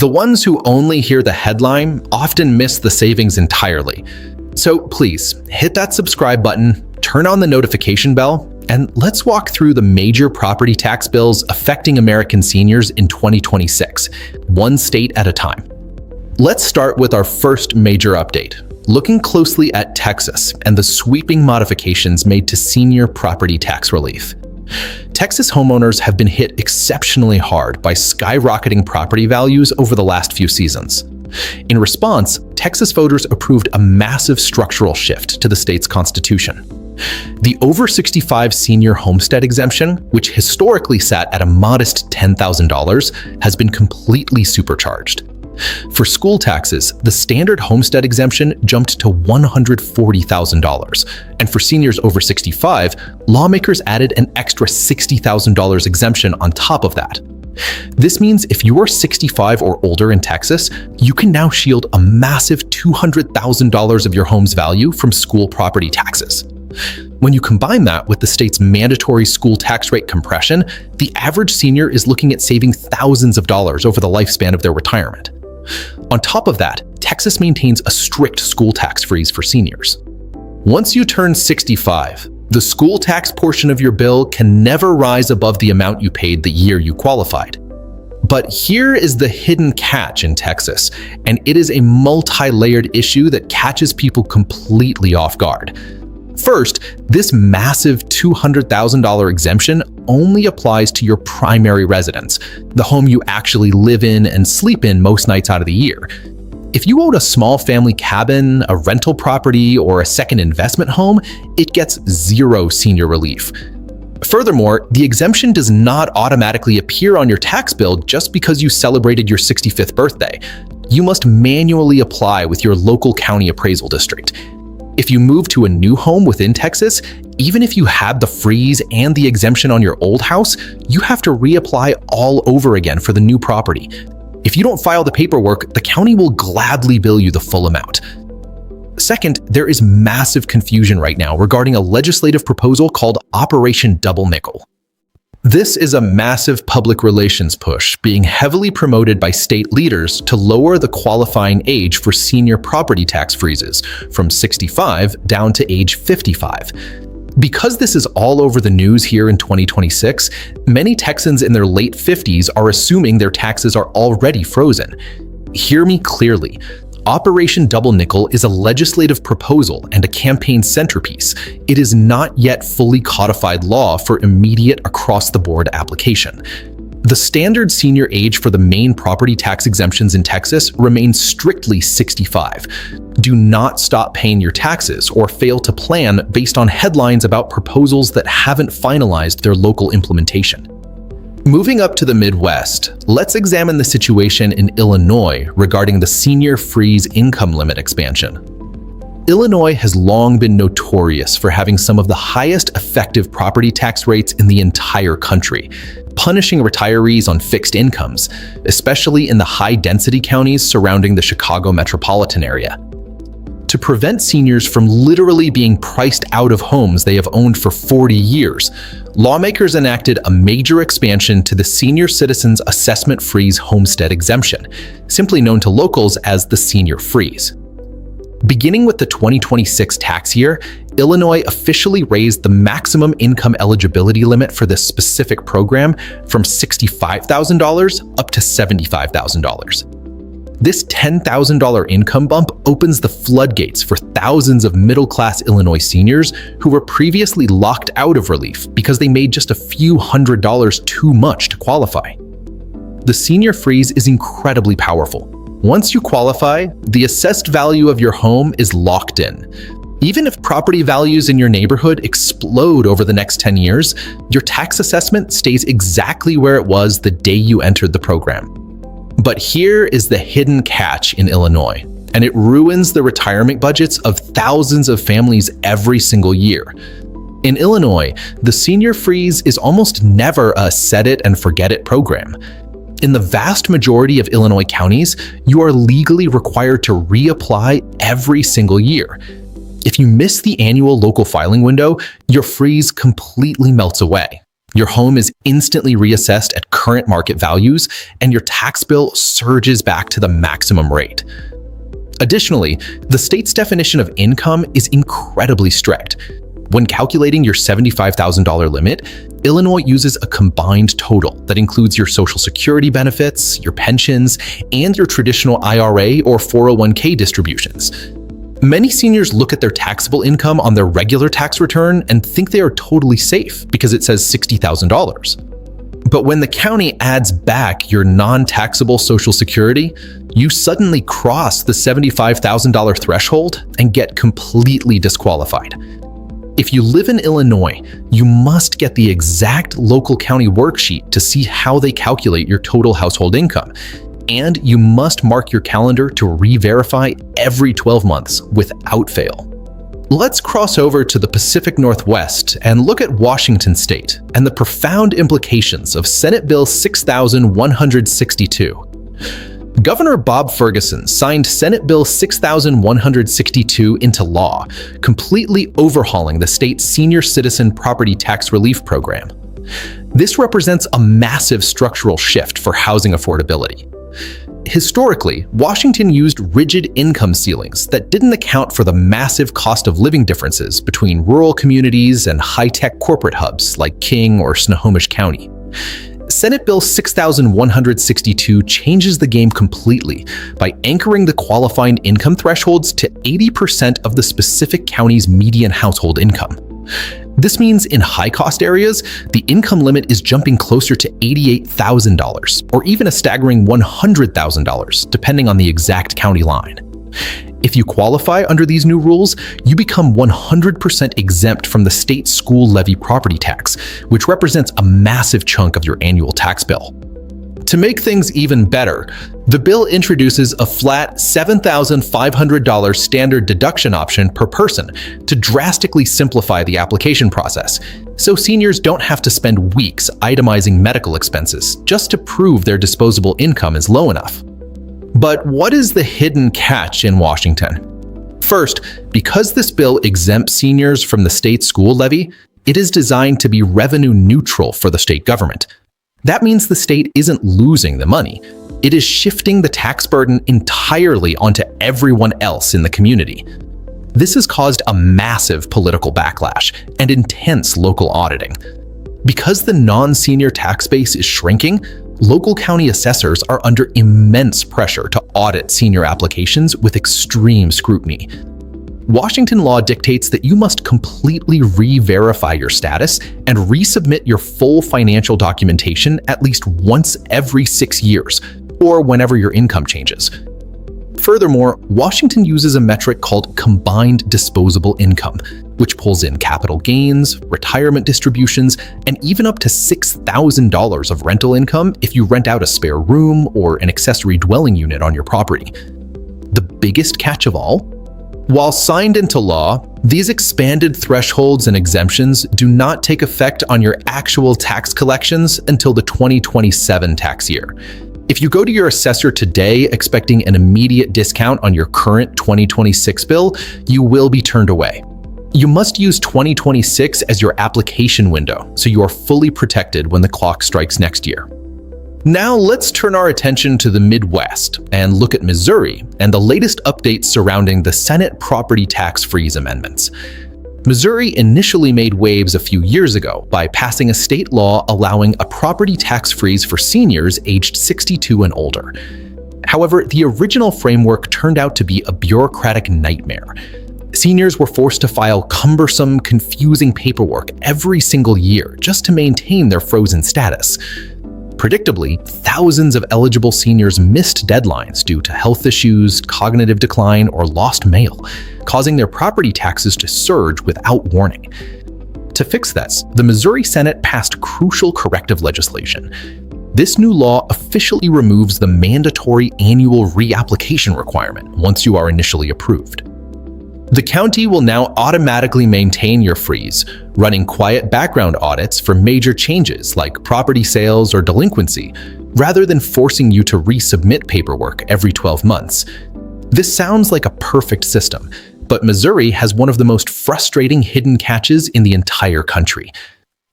The ones who only hear the headline often miss the savings entirely. So please, hit that subscribe button, turn on the notification bell, and let's walk through the major property tax bills affecting American seniors in 2026, one state at a time. Let's start with our first major update, looking closely at Texas and the sweeping modifications made to senior property tax relief. Texas homeowners have been hit exceptionally hard by skyrocketing property values over the last few seasons. In response, Texas voters approved a massive structural shift to the state's constitution. The over 65 senior homestead exemption, which historically sat at a modest $10,000, has been completely supercharged. For school taxes, the standard homestead exemption jumped to $140,000, and for seniors over 65, lawmakers added an extra $60,000 exemption on top of that. This means if you are 65 or older in Texas, you can now shield a massive $200,000 of your home's value from school property taxes. When you combine that with the state's mandatory school tax rate compression, the average senior is looking at saving thousands of dollars over the lifespan of their retirement. On top of that, Texas maintains a strict school tax freeze for seniors. Once you turn 65, the school tax portion of your bill can never rise above the amount you paid the year you qualified. But here is the hidden catch in Texas, and it is a multi-layered issue that catches people completely off guard. First, this massive $200,000 exemption only applies to your primary residence, the home you actually live in and sleep in most nights out of the year. If you own a small family cabin, a rental property, or a second investment home, it gets zero senior relief. Furthermore, the exemption does not automatically appear on your tax bill just because you celebrated your 65th birthday. You must manually apply with your local county appraisal district. If you move to a new home within Texas, even if you had the freeze and the exemption on your old house, you have to reapply all over again for the new property. If you don't file the paperwork, the county will gladly bill you the full amount. Second, there is massive confusion right now regarding a legislative proposal called Operation Double Nickel. This is a massive public relations push being heavily promoted by state leaders to lower the qualifying age for senior property tax freezes from 65 down to age 55. Because this is all over the news here in 2026, many Texans in their late 50s are assuming their taxes are already frozen. Hear me clearly. Operation Double Nickel is a legislative proposal and a campaign centerpiece. It is not yet fully codified law for immediate across-the-board application. The standard senior age for the main property tax exemptions in Texas remains strictly 65. Do not stop paying your taxes or fail to plan based on headlines about proposals that haven't finalized their local implementation. Moving up to the Midwest, let's examine the situation in Illinois regarding the senior freeze income limit expansion. Illinois has long been notorious for having some of the highest effective property tax rates in the entire country, punishing retirees on fixed incomes, especially in the high-density counties surrounding the Chicago metropolitan area. To prevent seniors from literally being priced out of homes they have owned for 40 years, lawmakers enacted a major expansion to the Senior Citizens Assessment Freeze Homestead Exemption, simply known to locals as the Senior Freeze. Beginning with the 2026 tax year, Illinois officially raised the maximum income eligibility limit for this specific program from $65,000 up to $75,000. This $10,000 income bump opens the floodgates for thousands of middle-class Illinois seniors who were previously locked out of relief because they made just a few $100s too much to qualify. The senior freeze is incredibly powerful. Once you qualify, the assessed value of your home is locked in. Even if property values in your neighborhood explode over the next 10 years, your tax assessment stays exactly where it was the day you entered the program. But here is the hidden catch in Illinois, and it ruins the retirement budgets of thousands of families every single year. In Illinois, the senior freeze is almost never a set it and forget it program. In the vast majority of Illinois counties, you are legally required to reapply every single year. If you miss the annual local filing window, your freeze completely melts away. Your home is instantly reassessed at current market values, and your tax bill surges back to the maximum rate. Additionally, the state's definition of income is incredibly strict. When calculating your $75,000 limit, Illinois uses a combined total that includes your Social Security benefits, your pensions, and your traditional IRA or 401k distributions. Many seniors look at their taxable income on their regular tax return and think they are totally safe because it says $60,000. But when the county adds back your non-taxable Social Security, you suddenly cross the $75,000 threshold and get completely disqualified. If you live in Illinois, you must get the exact local county worksheet to see how they calculate your total household income. And you must mark your calendar to re-verify every 12 months without fail. Let's cross over to the Pacific Northwest and look at Washington State and the profound implications of Senate Bill 6162. Governor Bob Ferguson signed Senate Bill 6162 into law, completely overhauling the state's senior citizen property tax relief program. This represents a massive structural shift for housing affordability. Historically, Washington used rigid income ceilings that didn't account for the massive cost of living differences between rural communities and high-tech corporate hubs like King or Snohomish County. Senate Bill 6162 changes the game completely by anchoring the qualifying income thresholds to 80% of the specific county's median household income. This means in high-cost areas, the income limit is jumping closer to $88,000, or even a staggering $100,000, depending on the exact county line. If you qualify under these new rules, you become 100% exempt from the state school levy property tax, which represents a massive chunk of your annual tax bill. To make things even better, the bill introduces a flat $7,500 standard deduction option per person to drastically simplify the application process, so seniors don't have to spend weeks itemizing medical expenses just to prove their disposable income is low enough. But what is the hidden catch in Washington? First, because this bill exempts seniors from the state school levy, it is designed to be revenue neutral for the state government. That means the state isn't losing the money. It is shifting the tax burden entirely onto everyone else in the community. This has caused a massive political backlash and intense local auditing. Because the non-senior tax base is shrinking, local county assessors are under immense pressure to audit senior applications with extreme scrutiny. Washington law dictates that you must completely re-verify your status and resubmit your full financial documentation at least once every 6 years, or whenever your income changes. Furthermore, Washington uses a metric called combined disposable income, which pulls in capital gains, retirement distributions, and even up to $6,000 of rental income if you rent out a spare room or an accessory dwelling unit on your property. The biggest catch of all? While signed into law, these expanded thresholds and exemptions do not take effect on your actual tax collections until the 2027 tax year. If you go to your assessor today expecting an immediate discount on your current 2026 bill, you will be turned away. You must use 2026 as your application window so you are fully protected when the clock strikes next year. Now let's turn our attention to the Midwest and look at Missouri and the latest updates surrounding the Senate property tax freeze amendments. Missouri initially made waves a few years ago by passing a state law allowing a property tax freeze for seniors aged 62 and older. However, the original framework turned out to be a bureaucratic nightmare. Seniors were forced to file cumbersome, confusing paperwork every single year just to maintain their frozen status. Predictably, thousands of eligible seniors missed deadlines due to health issues, cognitive decline, or lost mail, causing their property taxes to surge without warning. To fix this, the Missouri Senate passed crucial corrective legislation. This new law officially removes the mandatory annual reapplication requirement once you are initially approved. The county will now automatically maintain your freeze, running quiet background audits for major changes like property sales or delinquency, rather than forcing you to resubmit paperwork every 12 months. This sounds like a perfect system, but Missouri has one of the most frustrating hidden catches in the entire country.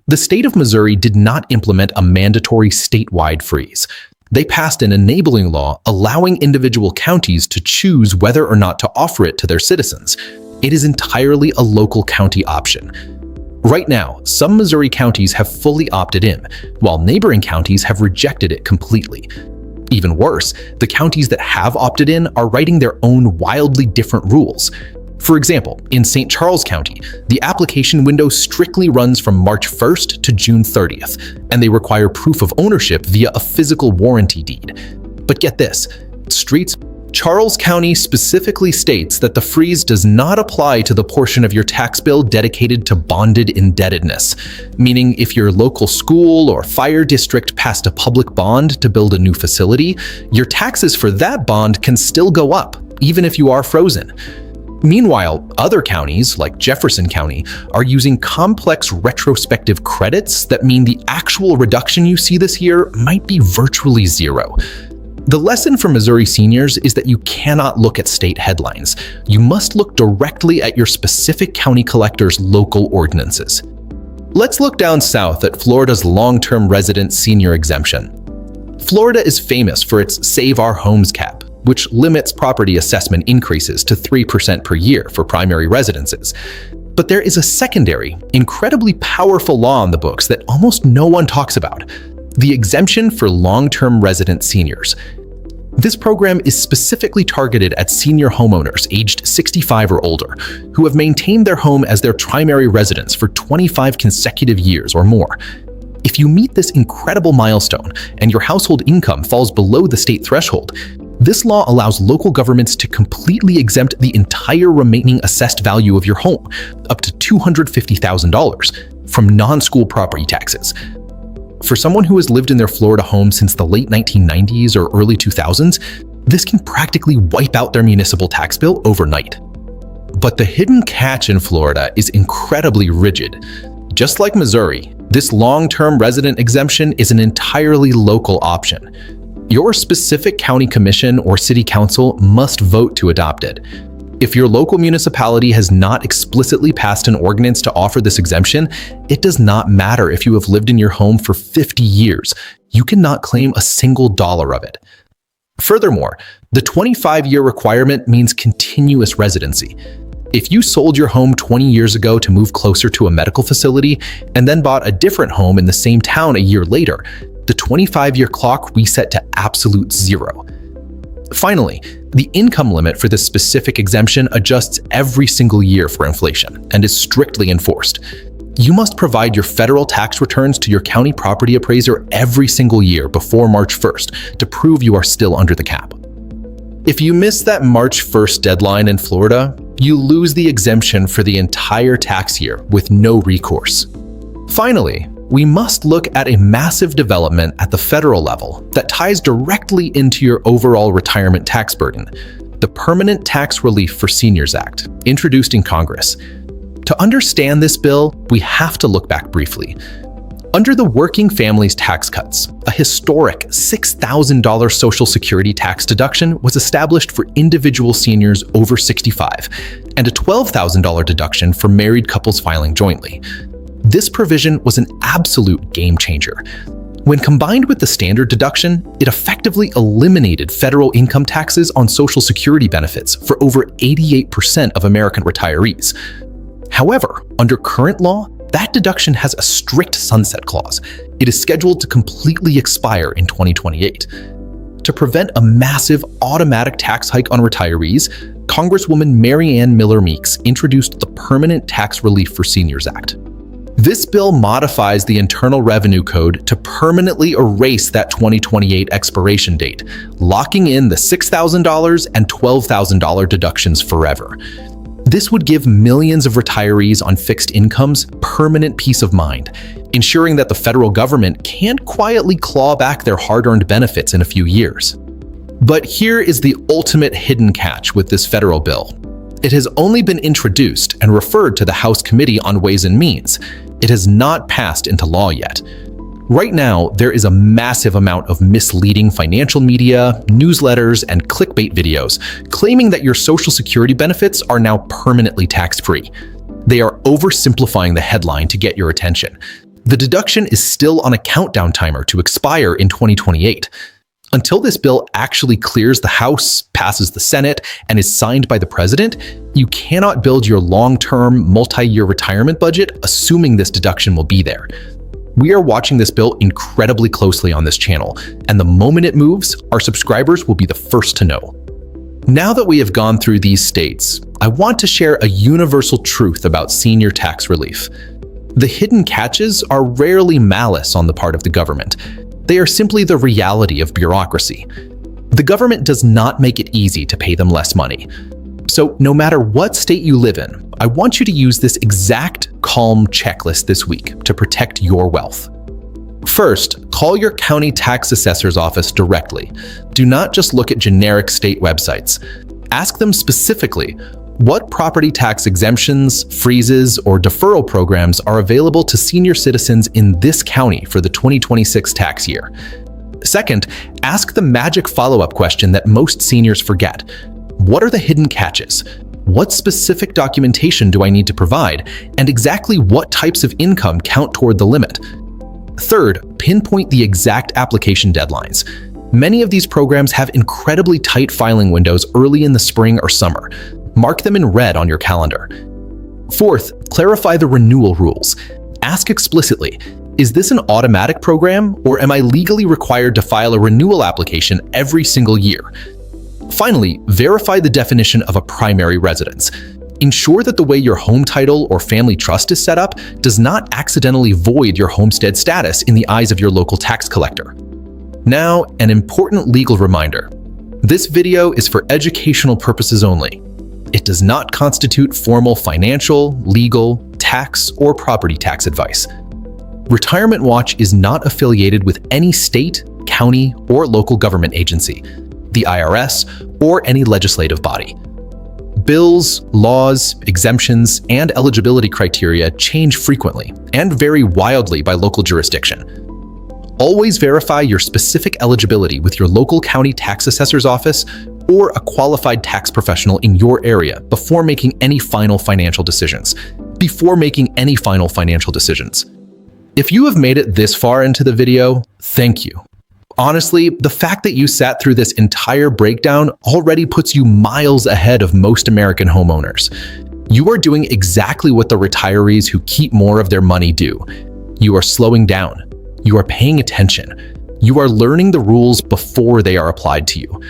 The state of Missouri did not implement a mandatory statewide freeze. They passed an enabling law allowing individual counties to choose whether or not to offer it to their citizens. It is entirely a local county option. Right now, some Missouri counties have fully opted in, while neighboring counties have rejected it completely. Even worse, the counties that have opted in are writing their own wildly different rules. For example, in St. Charles County, the application window strictly runs from March 1st to June 30th, and they require proof of ownership via a physical warranty deed. But get this, Charles County specifically states that the freeze does not apply to the portion of your tax bill dedicated to bonded indebtedness, meaning if your local school or fire district passed a public bond to build a new facility, your taxes for that bond can still go up, even if you are frozen. Meanwhile, other counties, like Jefferson County, are using complex retrospective credits that mean the actual reduction you see this year might be virtually zero. The lesson for Missouri seniors is that you cannot look at state headlines. You must look directly at your specific county collector's local ordinances. Let's look down south at Florida's long-term resident senior exemption. Florida is famous for its Save Our Homes cap, which limits property assessment increases to 3% per year for primary residences. But there is a secondary, incredibly powerful law on the books that almost no one talks about: the exemption for long-term resident seniors. This program is specifically targeted at senior homeowners aged 65 or older who have maintained their home as their primary residence for 25 consecutive years or more. If you meet this incredible milestone and your household income falls below the state threshold, this law allows local governments to completely exempt the entire remaining assessed value of your home, up to $250,000, from non-school property taxes. For someone who has lived in their Florida home since the late 1990s or early 2000s, this can practically wipe out their municipal tax bill overnight. But the hidden catch in Florida is incredibly rigid. Just like Missouri, this long-term resident exemption is an entirely local option. Your specific county commission or city council must vote to adopt it. If your local municipality has not explicitly passed an ordinance to offer this exemption, it does not matter if you have lived in your home for 50 years. You cannot claim a single dollar of it. Furthermore, the 25-year requirement means continuous residency. If you sold your home 20 years ago to move closer to a medical facility and then bought a different home in the same town a year later, the 25-year clock reset to absolute zero. Finally, the income limit for this specific exemption adjusts every single year for inflation and is strictly enforced. You must provide your federal tax returns to your county property appraiser every single year before March 1st to prove you are still under the cap. If you miss that March 1st deadline in Florida, you lose the exemption for the entire tax year with no recourse. Finally, we must look at a massive development at the federal level that ties directly into your overall retirement tax burden: the Permanent Tax Relief for Seniors Act, introduced in Congress. To understand this bill, we have to look back briefly. Under the Working Families Tax Cuts, a historic $6,000 Social Security tax deduction was established for individual seniors over 65, and a $12,000 deduction for married couples filing jointly. This provision was an absolute game changer. When combined with the standard deduction, it effectively eliminated federal income taxes on Social Security benefits for over 88% of American retirees. However, under current law, that deduction has a strict sunset clause. It is scheduled to completely expire in 2028. To prevent a massive automatic tax hike on retirees, Congresswoman Mary Ann Miller Meeks introduced the Permanent Tax Relief for Seniors Act. This bill modifies the Internal Revenue Code to permanently erase that 2028 expiration date, locking in the $6,000 and $12,000 deductions forever. This would give millions of retirees on fixed incomes permanent peace of mind, ensuring that the federal government can't quietly claw back their hard-earned benefits in a few years. But here is the ultimate hidden catch with this federal bill. It has only been introduced and referred to the House Committee on Ways and Means. It has not passed into law yet. Right now, there is a massive amount of misleading financial media, newsletters, and clickbait videos claiming that your Social Security benefits are now permanently tax-free. They are oversimplifying the headline to get your attention. The deduction is still on a countdown timer to expire in 2028. Until this bill actually clears the House, passes the Senate, and is signed by the president, you cannot build your long-term, multi-year retirement budget assuming this deduction will be there. We are watching this bill incredibly closely on this channel, and the moment it moves, our subscribers will be the first to know. Now that we have gone through these states, I want to share a universal truth about senior tax relief. The hidden catches are rarely malice on the part of the government. They are simply the reality of bureaucracy. The government does not make it easy to pay them less money. So no matter what state you live in, I want you to use this exact calm checklist this week to protect your wealth. First, call your county tax assessor's office directly. Do not just look at generic state websites. Ask them specifically, what property tax exemptions, freezes, or deferral programs are available to senior citizens in this county for the 2026 tax year? Second, ask the magic follow-up question that most seniors forget. What are the hidden catches? What specific documentation do I need to provide? And exactly what types of income count toward the limit? Third, pinpoint the exact application deadlines. Many of these programs have incredibly tight filing windows early in the spring or summer. Mark them in red on your calendar. Fourth, clarify the renewal rules. Ask explicitly, is this an automatic program, or am I legally required to file a renewal application every single year? Finally, verify the definition of a primary residence. Ensure that the way your home title or family trust is set up does not accidentally void your homestead status in the eyes of your local tax collector. Now, an important legal reminder. This video is for educational purposes only. It does not constitute formal financial, legal, tax, or property tax advice. Retirement Watch is not affiliated with any state, county, or local government agency, the IRS, or any legislative body. Bills, laws, exemptions, and eligibility criteria change frequently and vary wildly by local jurisdiction. Always verify your specific eligibility with your local county tax assessor's office or a qualified tax professional in your area before making any final financial decisions. If you have made it this far into the video, thank you. Honestly, the fact that you sat through this entire breakdown already puts you miles ahead of most American homeowners. You are doing exactly what the retirees who keep more of their money do. You are slowing down. You are paying attention. You are learning the rules before they are applied to you.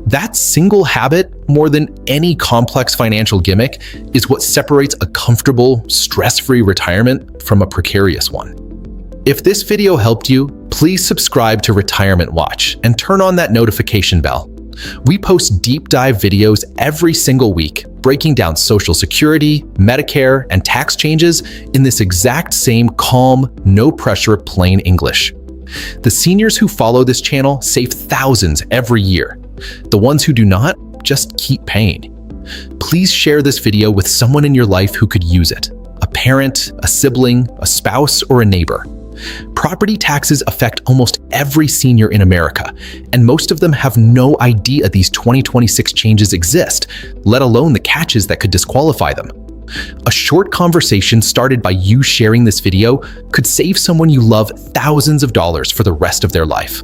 That single habit, more than any complex financial gimmick, is what separates a comfortable, stress-free retirement from a precarious one. If this video helped you, please subscribe to Retirement Watch and turn on that notification bell. We post deep dive videos every single week, breaking down Social Security, Medicare, and tax changes in this exact same calm, no pressure, plain English. The seniors who follow this channel save thousands every year. The ones who do not just keep paying. Please share this video with someone in your life who could use it. A parent, a sibling, a spouse, or a neighbor. Property taxes affect almost every senior in America, and most of them have no idea these 2026 changes exist, let alone the catches that could disqualify them. A short conversation started by you sharing this video could save someone you love thousands of dollars for the rest of their life.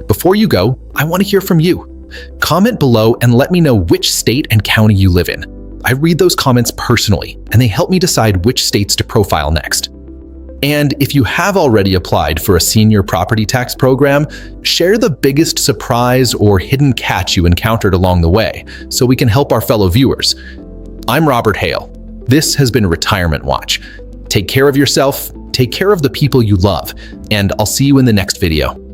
Before you go, I want to hear from you. Comment below and let me know which state and county you live in. I read those comments personally, and they help me decide which states to profile next. And if you have already applied for a senior property tax program, share the biggest surprise or hidden catch you encountered along the way so we can help our fellow viewers. I'm Robert Hale. This has been Retirement Watch. Take care of yourself, take care of the people you love, and I'll see you in the next video.